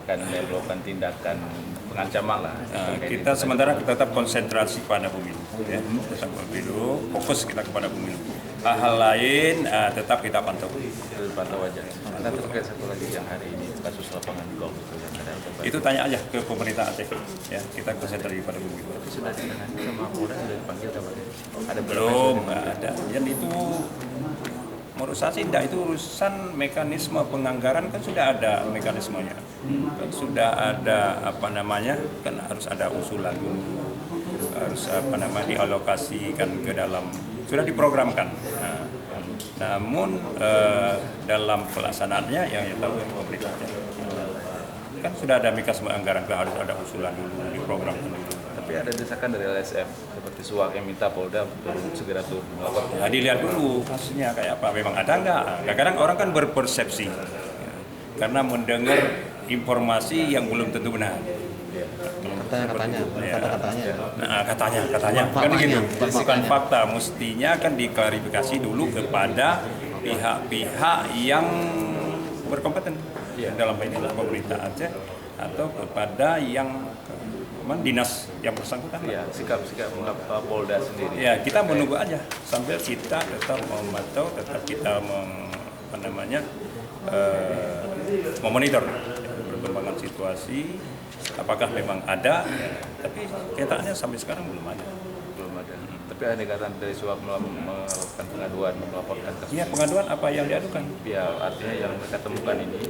akan melakukan tindakan pengancaman lah. Kita sementara tetap konsentrasi pada pemilu, ya. Tetap pemilu, fokus kita kepada pemilu. Hal-hal lain tetap kita pantau. Pantau aja. Nah, terkait satu lagi yang hari ini kasus lapangan golf itu yang ada. Itu tanya aja ke pemerintah Aceh, ya. Kita konsentrasi pada pemilu. Sudah ditangani sama Polda, sudah dipanggil kabarnya. Ada Belum ada. Dan itu menurut saya sih itu urusan mekanisme penganggaran kan sudah ada mekanismenya. Kan sudah ada kan harus ada usulan dulu. Harus dialokasikan ke dalam, sudah diprogramkan. Namun dalam pelaksanaannya yang tahu pemerintah. Kan sudah ada mekanisme anggaran, harus ada usulan dulu, diprogramkan dulu. Tapi ada desakan dari LSM seperti Suwak yang minta Polda untuk segera turun melaporkan. Nah, dilihat dulu kasusnya kayak apa, memang ada nggak? Kadang-kadang orang kan berpersepsi karena mendengar informasi yang belum tentu benar. Katanya. Nah, katanya kan gitu. Bukan fakta, mestinya kan diklarifikasi dulu kepada pihak-pihak yang berkompeten dalam ini pemerintah Aceh atau kepada yang dinas yang bersangkutan. Ya, sikap Polda sendiri. Ya, kita menunggu aja sambil kita tetap memantau, tetap kita memonitor perkembangan situasi, apakah memang ada, tapi kenyataannya sampai sekarang belum ada. Tapi ada negara dari Suwak melakukan pengaduan, melaporkan kasus. Ya, pengaduan apa yang diadukan? Ya, artinya yang mereka temukan ini